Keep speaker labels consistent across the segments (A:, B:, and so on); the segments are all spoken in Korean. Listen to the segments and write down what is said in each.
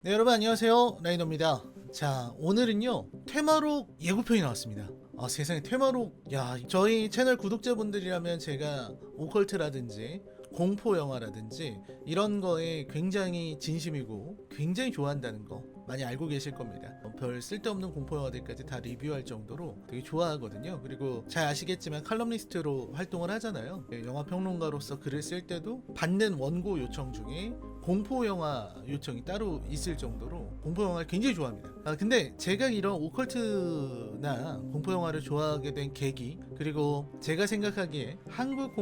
A: 네, 여러분 안녕하세요, 라이너입니다. 자, 오늘은요 테마록 예고편이 나왔습니다. 세상에, 테마록, 야, 저희 채널 구독자분들이라면 제가 오컬트라든지 공포 영화라든지 이런 거에 굉장히 진심이고 굉장히 좋아한다는 거 많이 알고 계실 겁니다. 별 쓸데없는 공포 영화들까지 다 리뷰할 정도로 되게 좋아하거든요. 그리고 잘 아시겠지만 칼럼니스트로 활동을 하잖아요. 영화 평론가로서 글을 쓸 때도 받는 원고 요청 중에 공포 영화 요청이 따로 있을 정도로 공포 영화를 굉장히 좋아합니다. 근데 제가 이런 오컬트나 공포 영화를 좋아하게 된 계기, 그리고 제가 생각하기에 한국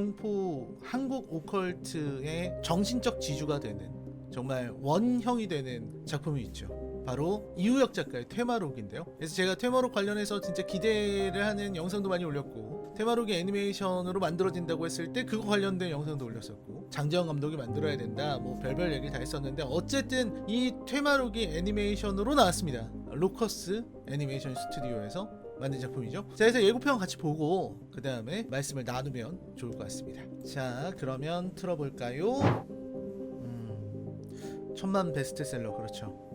A: 오컬트의 정신적 지주가 되는, 정말 원형이 되는 작품이 있죠. 바로 이우혁 작가의 테마록인데요. 그래서 제가 테마록 관련해서 진짜 기대를 하는 영상도 많이 올렸고, 테마록이 애니메이션으로 만들어진다고 했을 때 그거 관련된 영상도 올렸었고, 장재영 감독이 만들어야 된다, 뭐 별별 얘기 다 했었는데, 어쨌든 이 테마록이 애니메이션으로 나왔습니다. 로커스 애니메이션 스튜디오에서 만든 작품이죠. 자, 그래서 예고편 같이 보고 그 다음에 말씀을 나누면 좋을 것 같습니다. 자, 그러면 틀어볼까요? 천만 베스트셀러, 그렇죠.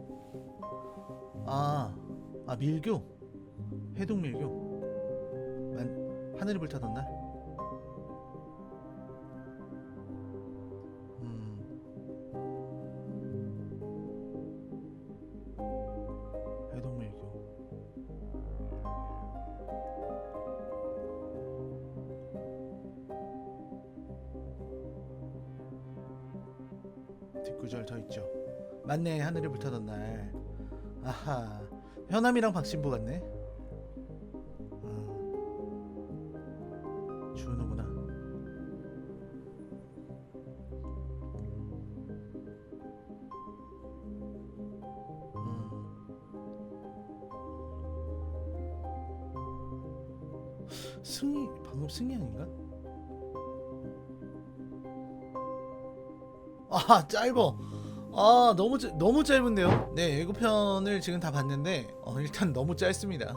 A: 밀교, 해독 밀교, 하늘이 불타던 날. 해독 밀교. 뒷구절 더 있죠. 맞네, 하늘이 불타던 날. 아하, 현암이랑 박신부 같네. 준우구나. 승희, 방금 승희 아닌가? 짧어. 너무 짧은데요. 네, 예고편을 지금 다 봤는데 일단 너무 짧습니다.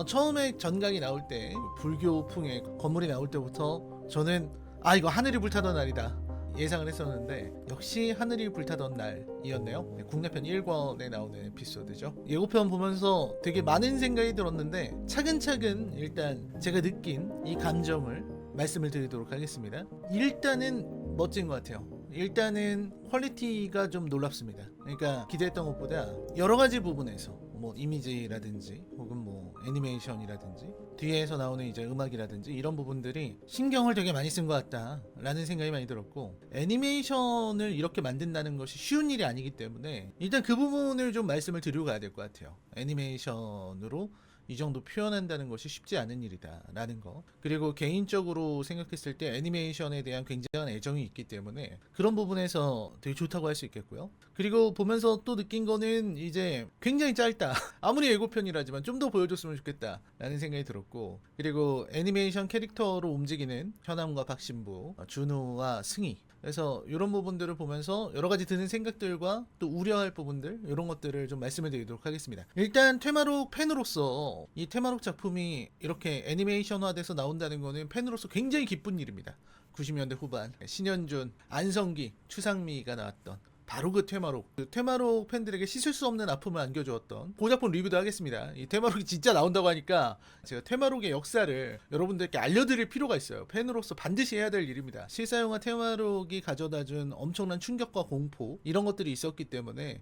A: 처음에 전각이 나올 때, 불교풍의 건물이 나올 때부터 저는 이거 하늘이 불타던 날이다 예상을 했었는데, 역시 하늘이 불타던 날이었네요. 네, 국내편 1권에 나오는 에피소드죠. 예고편 보면서 되게 많은 생각이 들었는데, 차근차근 일단 제가 느낀 이 감정을 말씀을 드리도록 하겠습니다. 일단은 멋진 것 같아요. 일단은 퀄리티가 좀 놀랍습니다. 그러니까 기대했던 것보다 여러 가지 부분에서, 뭐 이미지라든지 혹은 뭐 애니메이션이라든지 뒤에서 나오는 이제 음악이라든지 이런 부분들이 신경을 되게 많이 쓴 것 같다라는 생각이 많이 들었고, 애니메이션을 이렇게 만든다는 것이 쉬운 일이 아니기 때문에 일단 그 부분을 좀 말씀을 드리고 가야 될 것 같아요. 애니메이션으로 이 정도 표현한다는 것이 쉽지 않은 일이다 라는 거, 그리고 개인적으로 생각했을 때 애니메이션에 대한 굉장한 애정이 있기 때문에 그런 부분에서 되게 좋다고 할 수 있겠고요. 그리고 보면서 또 느낀 거는, 이제 굉장히 짧다 아무리 예고편이라지만 좀 더 보여줬으면 좋겠다 라는 생각이 들었고, 그리고 애니메이션 캐릭터로 움직이는 현암과 박신부, 준우와 승희, 그래서 이런 부분들을 보면서 여러 가지 드는 생각들과 또 우려할 부분들, 이런 것들을 좀 말씀을 드리도록 하겠습니다. 일단 테마록 팬으로서 이 테마록 작품이 이렇게 애니메이션화돼서 나온다는 거는 팬으로서 굉장히 기쁜 일입니다. 90년대 후반 신현준, 안성기, 추상미가 나왔던 바로 그 테마록 팬들에게 씻을 수 없는 아픔을 안겨주었던 그 작품 리뷰도 하겠습니다. 이 테마록이 진짜 나온다고 하니까 제가 테마록의 역사를 여러분들께 알려드릴 필요가 있어요. 팬으로서 반드시 해야 될 일입니다. 실사용화 테마록이 가져다준 엄청난 충격과 공포, 이런 것들이 있었기 때문에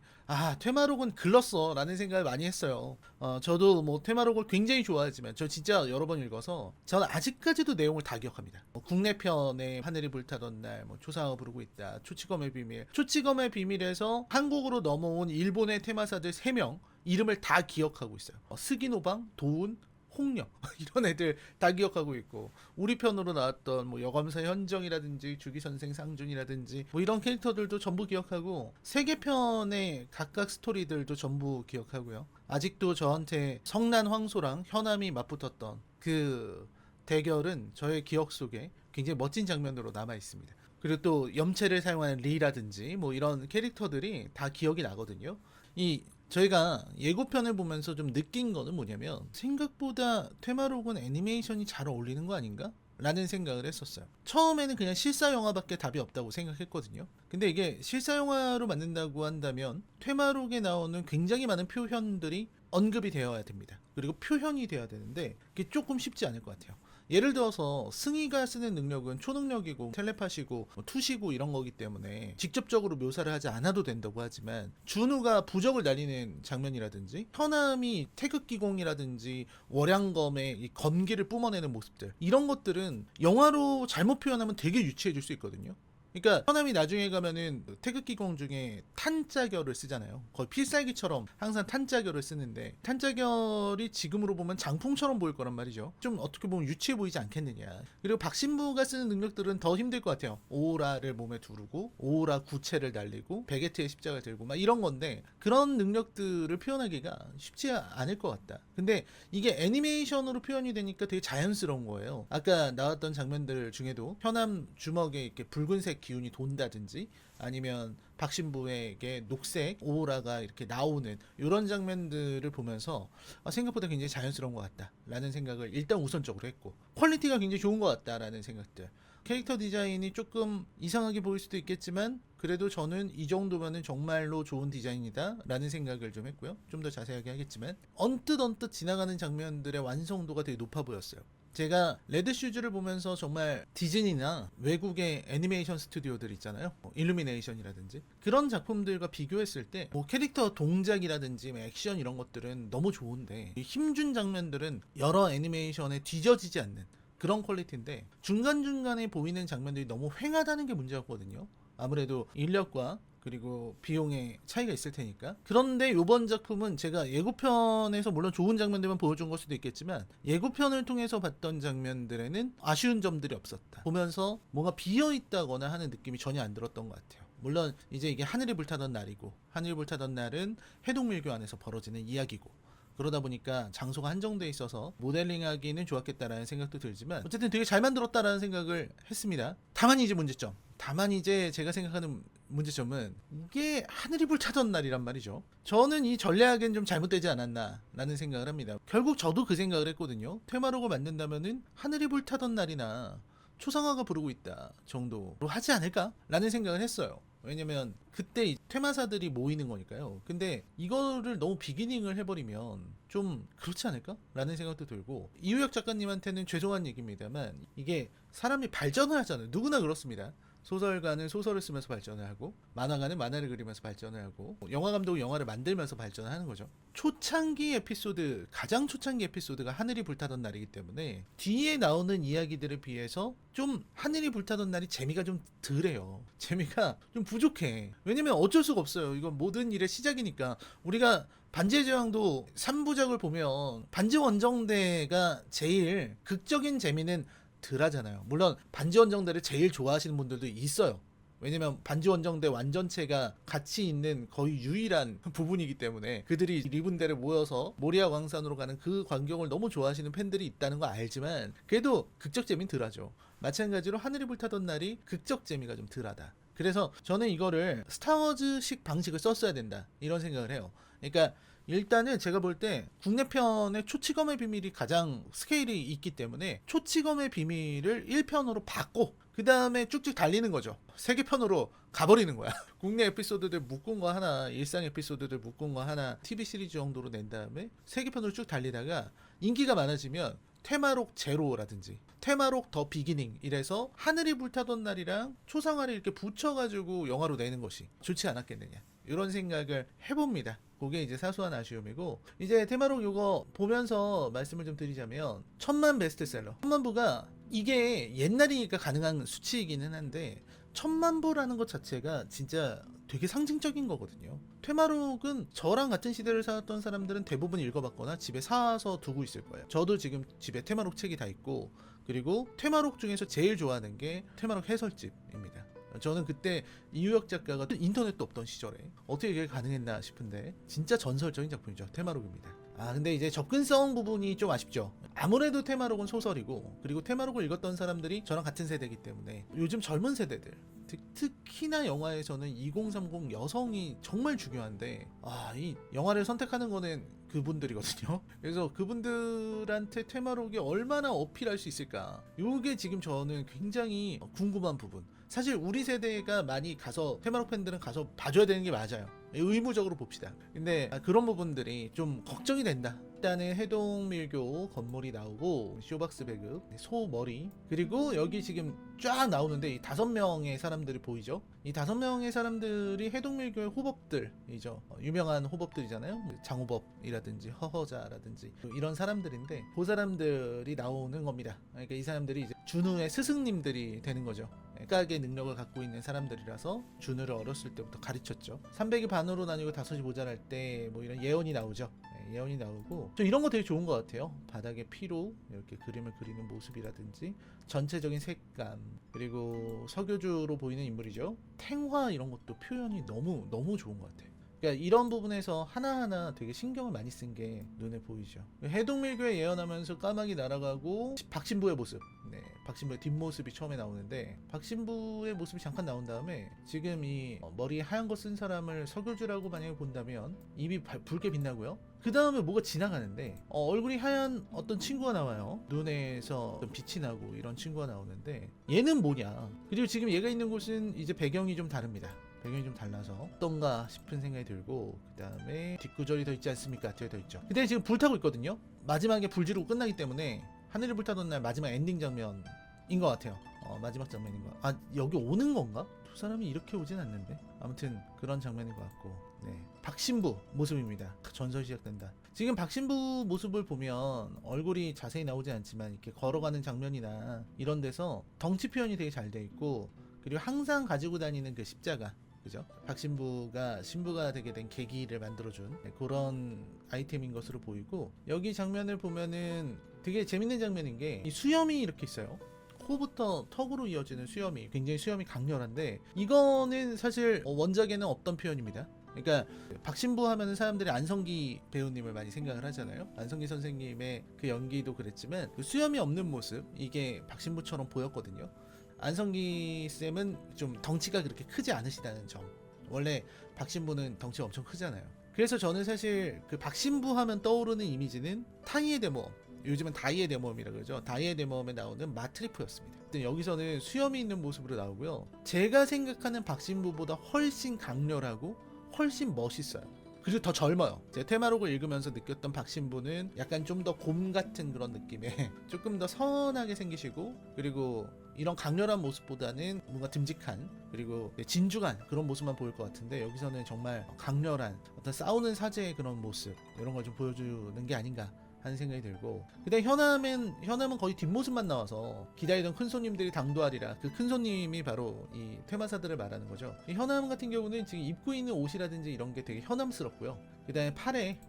A: 테마록은 글렀어 라는 생각을 많이 했어요. 저도 뭐 테마록을 굉장히 좋아하지만 저 진짜 여러 번 읽어서 저는 아직까지도 내용을 다 기억합니다. 국내편에 하늘이 불타던 날, 뭐 초사가 부르고 있다, 초치검의 비밀에서 한국으로 넘어온 일본의 테마사들 3명 이름을 다 기억하고 있어요. 스기노방, 도운, 홍령 이런 애들 다 기억하고 있고, 우리 편으로 나왔던 뭐 여검사 현정이라든지 주기선생 상준이라든지 뭐 이런 캐릭터들도 전부 기억하고, 세계편의 각각 스토리들도 전부 기억하고요. 아직도 저한테 성난 황소랑 현암이 맞붙었던 그 대결은 저의 기억 속에 굉장히 멋진 장면으로 남아 있습니다. 그리고 또 염체를 사용하는 리라든지 뭐 이런 캐릭터들이 다 기억이 나거든요. 저희가 예고편을 보면서 좀 느낀 거는 뭐냐면, 생각보다 테마록은 애니메이션이 잘 어울리는 거 아닌가? 라는 생각을 했었어요. 처음에는 그냥 실사 영화밖에 답이 없다고 생각했거든요. 근데 이게 실사 영화로 만든다고 한다면 퇴마록에 나오는 굉장히 많은 표현들이 언급이 되어야 됩니다. 그리고 표현이 되어야 되는데 그게 조금 쉽지 않을 것 같아요. 예를 들어서 승희가 쓰는 능력은 초능력이고 텔레파시고 투시고 이런 거기 때문에 직접적으로 묘사를 하지 않아도 된다고 하지만 준우가 부적을 날리는 장면이라든지 현암이 태극기공이라든지 월양검의 이 검기를 뿜어내는 모습들, 이런 것들은 영화로 잘못 표현하면 되게 유치해질 수 있거든요. 그러니까 현암이 나중에 가면은 태극기공 중에 탄자결을 쓰잖아요. 거의 필살기처럼 항상 탄자결을 쓰는데 탄자결이 지금으로 보면 장풍처럼 보일 거란 말이죠. 좀 어떻게 보면 유치해 보이지 않겠느냐. 그리고 박신부가 쓰는 능력들은 더 힘들 것 같아요. 오라를 몸에 두르고 오라 구체를 날리고 베게트의 십자가를 들고 막 이런 건데 그런 능력들을 표현하기가 쉽지 않을 것 같다. 근데 이게 애니메이션으로 표현이 되니까 되게 자연스러운 거예요. 아까 나왔던 장면들 중에도 현암 주먹에 이렇게 붉은색 기운이 돈다든지 아니면 박신부에게 녹색 오라가 이렇게 나오는 이런 장면들을 보면서 생각보다 굉장히 자연스러운 것 같다라는 생각을 일단 우선적으로 했고, 퀄리티가 굉장히 좋은 것 같다라는 생각들. 캐릭터 디자인이 조금 이상하게 보일 수도 있겠지만 그래도 저는 이 정도면은 정말로 좋은 디자인이다 라는 생각을 좀 했고요. 좀 더 자세하게 하겠지만 언뜻 지나가는 장면들의 완성도가 되게 높아 보였어요. 제가 레드슈즈를 보면서 정말 디즈니나 외국의 애니메이션 스튜디오들 있잖아요. 일루미네이션이라든지 그런 작품들과 비교했을 때 캐릭터 동작이라든지 액션 이런 것들은 너무 좋은데 힘준 장면들은 여러 애니메이션에 뒤져지지 않는 그런 퀄리티인데 중간중간에 보이는 장면들이 너무 휑하다는 게 문제였거든요. 아무래도 인력과 그리고 비용의 차이가 있을 테니까. 그런데 이번 작품은 제가 예고편에서 물론 좋은 장면들만 보여준 걸 수도 있겠지만 예고편을 통해서 봤던 장면들에는 아쉬운 점들이 없었다. 보면서 뭔가 비어있다거나 하는 느낌이 전혀 안 들었던 것 같아요. 물론 이제 이게 하늘이 불타던 날이고 하늘이 불타던 날은 해독밀교 안에서 벌어지는 이야기고 그러다 보니까 장소가 한정돼 있어서 모델링하기는 좋았겠다라는 생각도 들지만 어쨌든 되게 잘 만들었다라는 생각을 했습니다. 다만 이제 제가 생각하는 문제점은 이게 하늘이 불타던 날이란 말이죠. 저는 이 전략은 좀 잘못되지 않았나 라는 생각을 합니다. 결국 저도 그 생각을 했거든요. 테마록을 만든다면은 하늘이 불타던 날이나 초상화가 부르고 있다 정도로 하지 않을까 라는 생각을 했어요. 왜냐면 그때 이 퇴마사들이 모이는 거니까요. 근데 이거를 너무 비기닝을 해버리면 좀 그렇지 않을까? 라는 생각도 들고, 이우혁 작가님한테는 죄송한 얘기입니다만 이게 사람이 발전을 하잖아요. 누구나 그렇습니다. 소설가는 소설을 쓰면서 발전을 하고 만화가는 만화를 그리면서 발전을 하고 영화 감독은 영화를 만들면서 발전을 하는 거죠. 초창기 에피소드, 가장 초창기 에피소드가 하늘이 불타던 날이기 때문에 뒤에 나오는 이야기들에 비해서 좀 하늘이 불타던 날이 재미가 좀 덜해요. 재미가 좀 부족해. 왜냐면 어쩔 수가 없어요. 이건 모든 일의 시작이니까. 우리가 반지의 제왕도 3부작을 보면 반지 원정대가 제일 극적인 재미는 덜 하잖아요. 물론 반지 원정대를 제일 좋아하시는 분들도 있어요. 왜냐면 반지 원정대 완전체가 같이 있는 거의 유일한 부분이기 때문에 그들이 리분대를 모여서 모리아 광산으로 가는 그 광경을 너무 좋아하시는 팬들이 있다는 거 알지만 그래도 극적 재미는 덜하죠. 마찬가지로 하늘이 불타던 날이 극적 재미가 좀 덜하다. 그래서 저는 이거를 스타워즈식 방식을 썼어야 된다 이런 생각을 해요. 그러니까 일단은 제가 볼 때 국내편의 초치검의 비밀이 가장 스케일이 있기 때문에 초치검의 비밀을 1편으로 받고 그 다음에 쭉쭉 달리는 거죠. 세계편으로 가버리는 거야. 국내 에피소드들 묶은 거 하나, 일상 에피소드들 묶은 거 하나 TV 시리즈 정도로 낸 다음에 세계편으로 쭉 달리다가 인기가 많아지면 테마록 제로라든지 테마록 더 비기닝 이래서 하늘이 불타던 날이랑 초상화를 이렇게 붙여가지고 영화로 내는 것이 좋지 않았겠느냐 이런 생각을 해봅니다. 그게 이제 사소한 아쉬움이고, 이제 테마록 요거 보면서 말씀을 좀 드리자면 1000만 베스트셀러, 1000만 부가 이게 옛날이니까 가능한 수치이기는 한데 1000만 부라는 것 자체가 진짜 되게 상징적인 거거든요. 테마록은 저랑 같은 시대를 살았던 사람들은 대부분 읽어봤거나 집에 사서 두고 있을 거예요. 저도 지금 집에 테마록 책이 다 있고, 그리고 테마록 중에서 제일 좋아하는 게 테마록 해설집입니다. 저는 그때 이유혁 작가가 인터넷도 없던 시절에 어떻게 이게 가능했나 싶은데 진짜 전설적인 작품이죠. 테마록입니다. 근데 이제 접근성 부분이 좀 아쉽죠. 아무래도 테마록은 소설이고, 그리고 테마록을 읽었던 사람들이 저랑 같은 세대이기 때문에 요즘 젊은 세대들, 특히나 영화에서는 2030 여성이 정말 중요한데, 이 영화를 선택하는 거는 그분들이거든요. 그래서 그분들한테 테마록이 얼마나 어필할 수 있을까, 요게 지금 저는 굉장히 궁금한 부분. 사실 우리 세대가 많이 가서, 테마록 팬들은 가서 봐줘야 되는 게 맞아요. 의무적으로 봅시다. 근데 그런 부분들이 좀 걱정이 된다. 일단은 해동밀교 건물이 나오고, 쇼박스 배급, 소머리, 그리고 여기 지금 쫙 나오는데 이 5명의 사람들이 보이죠? 이 5명의 사람들이 해동밀교의 호법들이죠. 유명한 호법들이잖아요. 장호법이라든지 허허자라든지 이런 사람들인데, 그 사람들이 나오는 겁니다. 그러니까 이 사람들이 이제 준우의 스승님들이 되는 거죠. 각각의 능력을 갖고 있는 사람들이라서 준우를 어렸을 때부터 가르쳤죠. 300이 반으로 나뉘고 5이 모자랄 때 뭐 이런 예언이 나오죠. 예언이 나오고, 저 이런 거 되게 좋은 것 같아요. 바닥에 피로 이렇게 그림을 그리는 모습이라든지 전체적인 색감, 그리고 서교주로 보이는 인물이죠. 탱화 이런 것도 표현이 너무 좋은 것 같아요. 그러니까 이런 부분에서 하나하나 되게 신경을 많이 쓴 게 눈에 보이죠. 해동밀교에 예언하면서 까마귀 날아가고, 박신부의 모습, 박신부의 뒷모습이 처음에 나오는데, 박신부의 모습이 잠깐 나온 다음에 지금 이 머리에 하얀 거 쓴 사람을 서교주라고 만약에 본다면 입이 붉게 빛나고요. 그 다음에 뭐가 지나가는데 얼굴이 하얀 어떤 친구가 나와요. 눈에서 빛이 나고 이런 친구가 나오는데, 얘는 뭐냐. 그리고 지금 얘가 있는 곳은 이제 배경이 좀 다릅니다. 배경이 좀 달라서 어떤가 싶은 생각이 들고, 그 다음에 뒷구절이 더 있지 않습니까? 뒤에 더 있죠. 근데 지금 불타고 있거든요. 마지막에 불 지르고 끝나기 때문에 하늘이 불타던 날 마지막 엔딩 장면인 것 같아요. 마지막 장면인 거. 여기 오는 건가? 두 사람이 이렇게 오진 않는데. 아무튼 그런 장면인 것 같고, 박신부 모습입니다. 전설 시작된다. 지금 박신부 모습을 보면 얼굴이 자세히 나오지 않지만 이렇게 걸어가는 장면이나 이런 데서 덩치 표현이 되게 잘 돼 있고, 그리고 항상 가지고 다니는 그 십자가, 그죠? 박신부가 신부가 되게 된 계기를 만들어준 그런 아이템인 것으로 보이고, 여기 장면을 보면은 되게 재밌는 장면인 게, 이 수염이 이렇게 있어요. 코부터 턱으로 이어지는 수염이 굉장히 수염이 강렬한데, 이거는 사실 원작에는 없던 표현입니다. 그러니까 박신부 하면은 사람들이 안성기 배우님을 많이 생각을 하잖아요. 안성기 선생님의 그 연기도 그랬지만 그 수염이 없는 모습, 이게 박신부처럼 보였거든요. 안성기 쌤은 좀 덩치가 그렇게 크지 않으시다는 점. 원래 박신부는 덩치가 엄청 크잖아요. 그래서 저는 사실 그 박신부 하면 떠오르는 이미지는 타이의 대모험, 요즘은 다이의 대모험이라 그러죠. 다이의 대모험에 나오는 마트리프였습니다. 여기서는 수염이 있는 모습으로 나오고요. 제가 생각하는 박신부보다 훨씬 강렬하고 훨씬 멋있어요. 그리고 더 젊어요. 제가 테마록을 읽으면서 느꼈던 박신부는 약간 좀 더 곰 같은 그런 느낌에 조금 더 선하게 생기시고, 그리고 이런 강렬한 모습보다는 뭔가 듬직한, 그리고 진중한 그런 모습만 보일 것 같은데, 여기서는 정말 강렬한 어떤 싸우는 사제의 그런 모습, 이런 걸 좀 보여주는 게 아닌가 하는 생각이 들고, 그다음 현암은 거의 뒷모습만 나와서 기다리던 큰 손님들이 당도하리라, 그 큰 손님이 바로 이 퇴마사들을 말하는 거죠. 이 현암 같은 경우는 지금 입고 있는 옷이라든지 이런 게 되게 현암스럽고요. 그다음에 팔에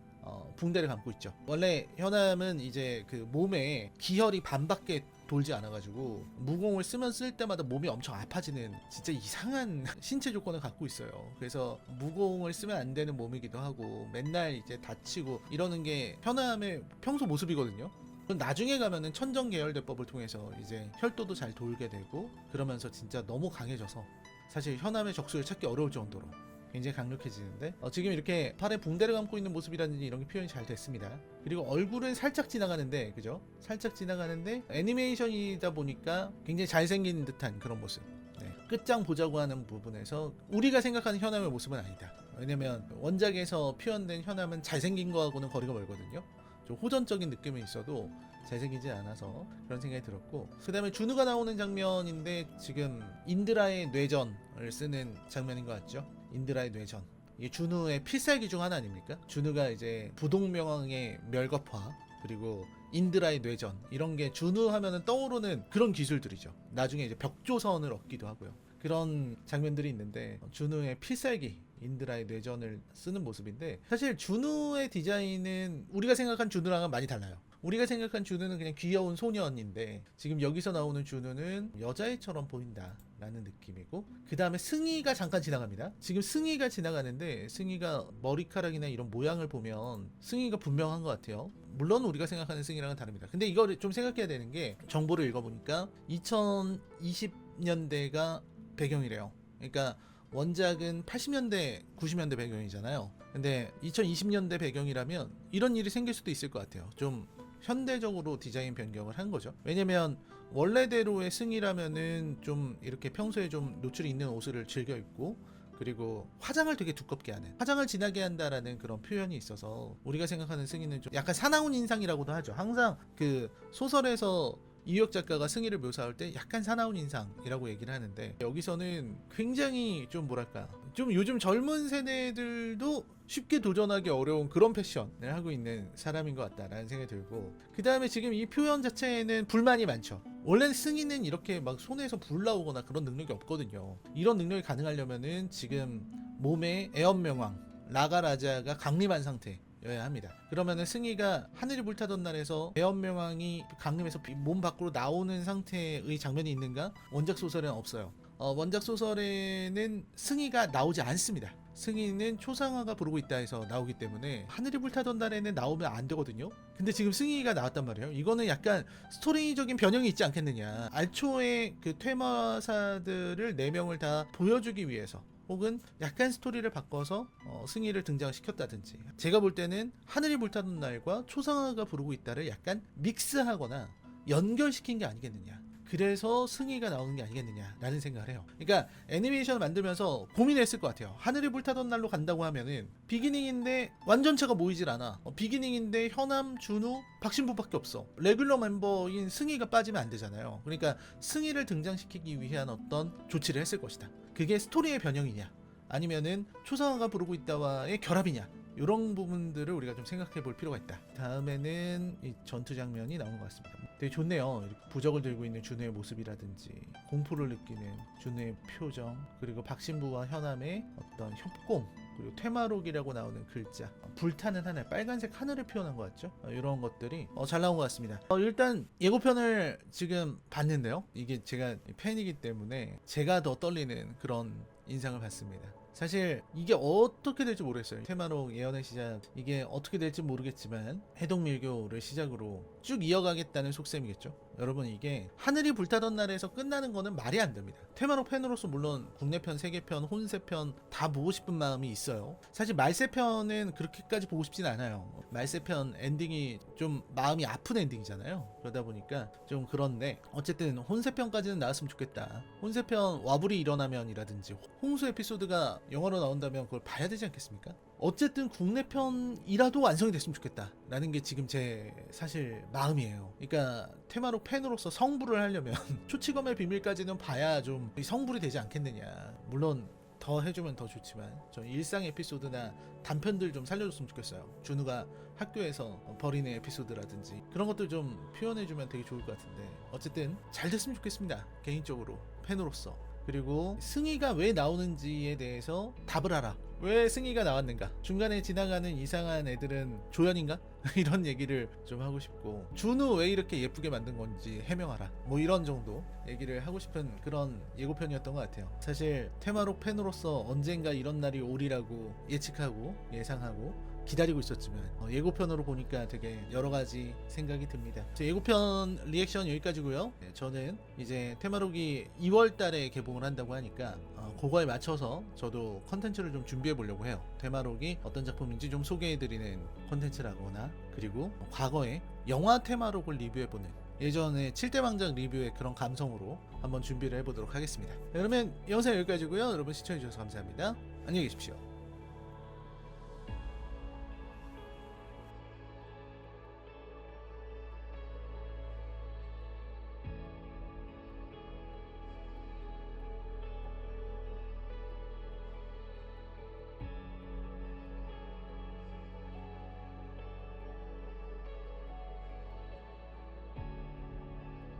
A: 붕대를 감고 있죠. 원래 현암은 이제 그 몸에 기혈이 반밖에 돌지 않아가지고 무공을 쓸 때마다 몸이 엄청 아파지는 진짜 이상한 신체 조건을 갖고 있어요. 그래서 무공을 쓰면 안 되는 몸이기도 하고, 맨날 이제 다치고 이러는 게 현암의 평소 모습이거든요. 나중에 가면은 천정 계열대법을 통해서 이제 혈도도 잘 돌게 되고, 그러면서 진짜 너무 강해져서 사실 현암의 적수를 찾기 어려울 정도로 굉장히 강력해지는데, 지금 이렇게 팔에 붕대를 감고 있는 모습이라든지 이런 게 표현이 잘 됐습니다. 그리고 얼굴은 살짝 지나가는데, 그죠? 살짝 지나가는데 애니메이션이다 보니까 굉장히 잘생긴 듯한 그런 모습. 끝장 보자고 하는 부분에서 우리가 생각하는 현암의 모습은 아니다. 왜냐면 원작에서 표현된 현암은 잘생긴 거하고는 거리가 멀거든요. 좀 호전적인 느낌이 있어도 잘생기지 않아서 그런 생각이 들었고, 그 다음에 준우가 나오는 장면인데, 지금 인드라의 뇌전을 쓰는 장면인 것 같죠? 인드라의 뇌전, 이게 준우의 필살기 중 하나 아닙니까? 준우가 이제 부동명왕의 멸겁화, 그리고 인드라의 뇌전, 이런 게 준우 하면은 떠오르는 그런 기술들이죠. 나중에 이제 벽조선을 얻기도 하고요. 그런 장면들이 있는데, 준우의 필살기 인드라의 뇌전을 쓰는 모습인데, 사실 준우의 디자인은 우리가 생각한 준우랑은 많이 달라요. 우리가 생각한 준우는 그냥 귀여운 소년인데, 지금 여기서 나오는 준우는 여자애처럼 보인다. 라는 느낌이고, 그 다음에 승희가 잠깐 지나갑니다. 지금 승희가 지나가는데 승희가 머리카락이나 이런 모양을 보면 승희가 분명한 것 같아요. 물론 우리가 생각하는 승희랑은 다릅니다. 근데 이거를 좀 생각해야 되는 게, 정보를 읽어보니까 2020년대가 배경이래요. 그러니까 원작은 80년대 90년대 배경이잖아요. 근데 2020년대 배경이라면 이런 일이 생길 수도 있을 것 같아요. 좀 현대적으로 디자인 변경을 한 거죠. 왜냐면 원래대로의 승이라면은 좀 이렇게 평소에 좀 노출이 있는 옷을 즐겨 입고, 그리고 화장을 되게 두껍게 하는, 화장을 진하게 한다라는 그런 표현이 있어서 우리가 생각하는 승희는 좀 약간 사나운 인상이라고도 하죠. 항상 그 소설에서 이혁 작가가 승희를 묘사할 때 약간 사나운 인상이라고 얘기를 하는데, 여기서는 굉장히 좀 뭐랄까, 좀 요즘 젊은 세대들도 쉽게 도전하기 어려운 그런 패션을 하고 있는 사람인 것 같다라는 생각이 들고, 그 다음에 지금 이 표현 자체에는 불만이 많죠. 원래 승희는 이렇게 막 손에서 불 나오거나 그런 능력이 없거든요. 이런 능력이 가능하려면은 지금 몸에 애엄명왕 라가라자가 강림한 상태여야 합니다. 그러면은 승희가 하늘이 불타던 날에서 애엄명왕이 강림해서 몸 밖으로 나오는 상태의 장면이 있는가? 원작 소설에는 없어요. 원작 소설에는 승희가 나오지 않습니다. 승희는 초상화가 부르고 있다 해서 나오기 때문에 하늘이 불타던 날에는 나오면 안 되거든요. 근데 지금 승희가 나왔단 말이에요. 이거는 약간 스토리적인 변형이 있지 않겠느냐. 알초의 그 퇴마사들을 4명을 다 보여주기 위해서, 혹은 약간 스토리를 바꿔서 승희를 등장시켰다든지, 제가 볼 때는 하늘이 불타던 날과 초상화가 부르고 있다를 약간 믹스하거나 연결시킨 게 아니겠느냐. 그래서 승희가 나오는 게 아니겠느냐라는 생각을 해요. 그러니까 애니메이션을 만들면서 고민했을 것 같아요. 하늘이 불타던 날로 간다고 하면은 비기닝인데 완전체가 모이질 않아. 비기닝인데 현암, 준우, 박신부밖에 없어. 레귤러 멤버인 승희가 빠지면 안 되잖아요. 그러니까 승희를 등장시키기 위한 어떤 조치를 했을 것이다. 그게 스토리의 변형이냐, 아니면은 초상화가 부르고 있다와의 결합이냐, 이런 부분들을 우리가 좀 생각해 볼 필요가 있다. 다음에는 이 전투 장면이 나오는 것 같습니다. 되게 좋네요. 이렇게 부적을 들고 있는 준우의 모습이라든지, 공포를 느끼는 준우의 표정, 그리고 박신부와 현암의 어떤 협공, 그리고 퇴마록이라고 나오는 글자, 불타는 하늘, 빨간색 하늘을 표현한 것 같죠? 이런 것들이 잘 나온 것 같습니다. 일단 예고편을 지금 봤는데요. 이게 제가 팬이기 때문에 제가 더 떨리는 그런 인상을 받습니다. 사실 이게 어떻게 될지 모르겠어요. 테마록 예언의 시작, 이게 어떻게 될지 모르겠지만 해독밀교를 시작으로 쭉 이어가겠다는 속셈이겠죠. 여러분, 이게 하늘이 불타던 날에서 끝나는 거는 말이 안 됩니다. 테마록 팬으로서 물론 국내편, 세계편, 혼세편 다 보고 싶은 마음이 있어요. 사실 말세편은 그렇게까지 보고 싶진 않아요. 말세편 엔딩이 좀 마음이 아픈 엔딩이잖아요. 그러다 보니까 좀 그런데, 어쨌든 혼세편까지는 나왔으면 좋겠다. 혼세편 와불이 일어나면이라든지 홍수 에피소드가 영화로 나온다면 그걸 봐야 되지 않겠습니까? 어쨌든 국내편이라도 완성이 됐으면 좋겠다 라는 게 지금 제 사실 마음이에요. 그러니까 테마록 팬으로서 성불을 하려면 초치검의 비밀까지는 봐야 좀 성불이 되지 않겠느냐. 물론 더 해주면 더 좋지만 전 일상 에피소드나 단편들 좀 살려줬으면 좋겠어요. 준우가 학교에서 벌이는 에피소드라든지 그런 것들 좀 표현해주면 되게 좋을 것 같은데, 어쨌든 잘 됐으면 좋겠습니다. 개인적으로 팬으로서. 그리고 승희가 왜 나오는지에 대해서 답을 알아. 왜 승희가 나왔는가? 중간에 지나가는 이상한 애들은 조연인가? 이런 얘기를 좀 하고 싶고, 준우 왜 이렇게 예쁘게 만든 건지 해명하라. 뭐 이런 정도 얘기를 하고 싶은 그런 예고편이었던 것 같아요. 사실 테마록 팬으로서 언젠가 이런 날이 오리라고 예측하고 예상하고 기다리고 있었지만 예고편으로 보니까 되게 여러가지 생각이 듭니다. 제 예고편 리액션 여기까지고요. 저는 이제 테마록이 2월달에 개봉을 한다고 하니까 그거에 맞춰서 저도 컨텐츠를 좀 준비해 보려고 해요. 테마록이 어떤 작품인지 좀 소개해드리는 컨텐츠라거나, 그리고 과거에 영화 테마록을 리뷰해보는, 예전에 7대 왕작 리뷰의 그런 감성으로 한번 준비를 해보도록 하겠습니다. 그러면 영상 여기까지고요. 여러분 시청해주셔서 감사합니다. 안녕히 계십시오.